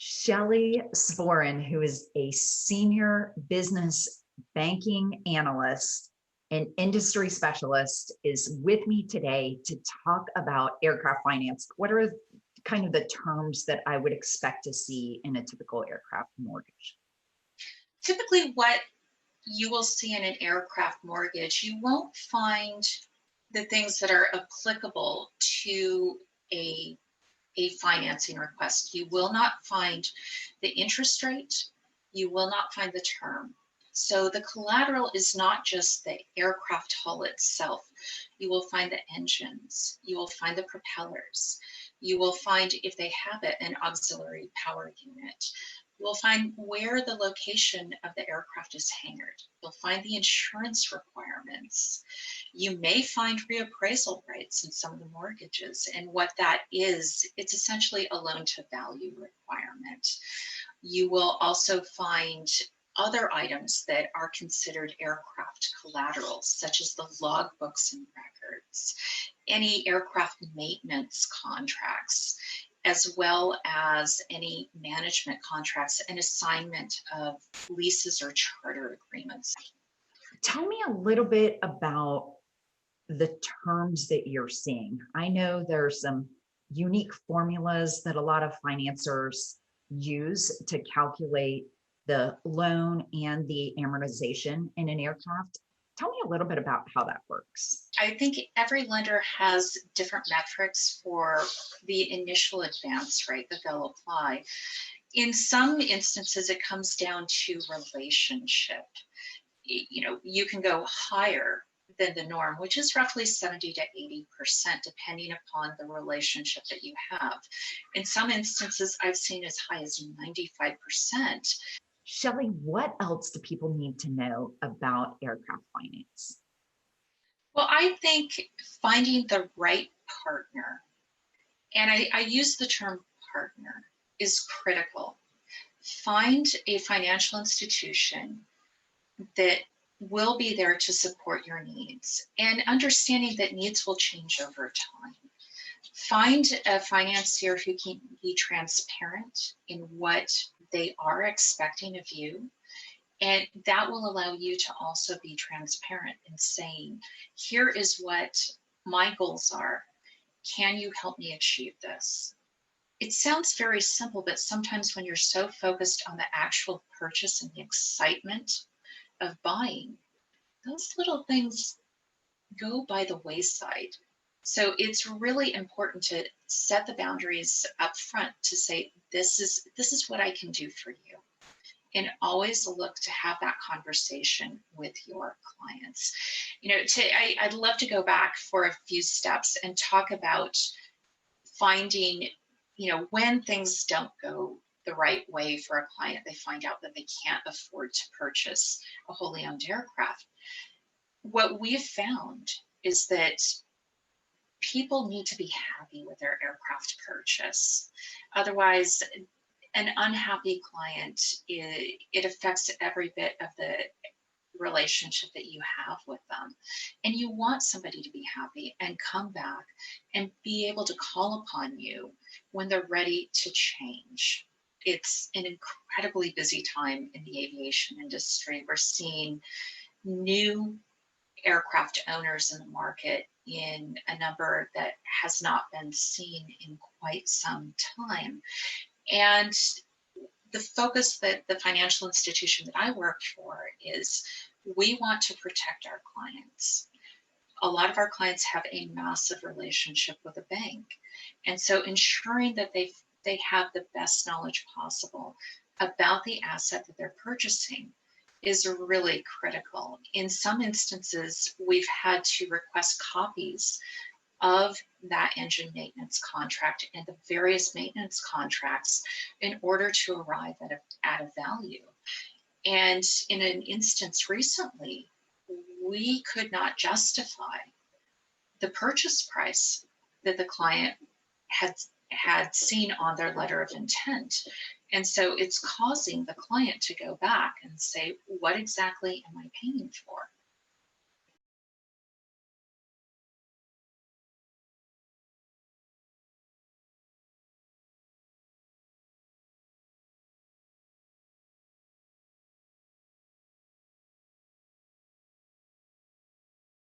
Shelley Svoren, who is a senior business banking analyst and industry specialist, is with me today to talk about aircraft finance. What are kind of the terms that I would expect to see in a typical aircraft mortgage? Typically, what you will see in an aircraft mortgage, you won't find the things that are applicable to a financing request. You will not find the interest rate. You will not find the term. So the collateral is not just the aircraft hull itself. You will find the engines. You will find the propellers. You will find, if they have it, an auxiliary power unit. You'll find where the location of the aircraft is hangared. You'll find the insurance requirements. You may find reappraisal rights in some of the mortgages. And what that is, it's essentially a loan to value requirement. You will also find other items that are considered aircraft collaterals, such as the logbooks and records, any aircraft maintenance contracts, as well as any management contracts and assignment of leases or charter agreements. Tell me a little bit about the terms that you're seeing. I know there's some unique formulas that a lot of financiers use to calculate the loan and the amortization in an aircraft. Tell me a little bit about how that works. I think every lender has different metrics for the initial advance rate that they'll apply. In some instances, it comes down to relationship. You can go higher than the norm, which is roughly 70 to 80%, depending upon the relationship that you have. In some instances, I've seen as high as 95%. Shelley, what else do people need to know about aircraft finance? Well, I think finding the right partner, and I use the term partner, is critical. Find a financial institution that will be there to support your needs, and understanding that needs will change over time. Find a financier who can be transparent in what they are expecting of you, and that will allow you to also be transparent in saying, here is what my goals are. Can you help me achieve this? It sounds very simple, but sometimes when you're so focused on the actual purchase and the excitement of buying, those little things go by the wayside. So it's really important to set the boundaries up front to say, this is what I can do for you. And always look to have that conversation with your clients. I'd love to go back for a few steps and talk about finding, when things don't go the right way for a client, they find out that they can't afford to purchase a wholly owned aircraft. What we've found is that people need to be happy with their aircraft purchase. Otherwise, an unhappy client, it affects every bit of the relationship that you have with them. And you want somebody to be happy and come back and be able to call upon you when they're ready to change. It's an incredibly busy time in the aviation industry. We're seeing new aircraft owners in the market in a number that has not been seen in quite some time. And the focus that the financial institution that I work for is, we want to protect our clients. A lot of our clients have a massive relationship with a bank. And so ensuring that they have the best knowledge possible about the asset that they're purchasing is really critical. In some instances, we've had to request copies of that engine maintenance contract and the various maintenance contracts in order to arrive at a value. And in an instance recently, we could not justify the purchase price that the client had seen on their letter of intent. And so it's causing the client to go back and say, what exactly am I paying for?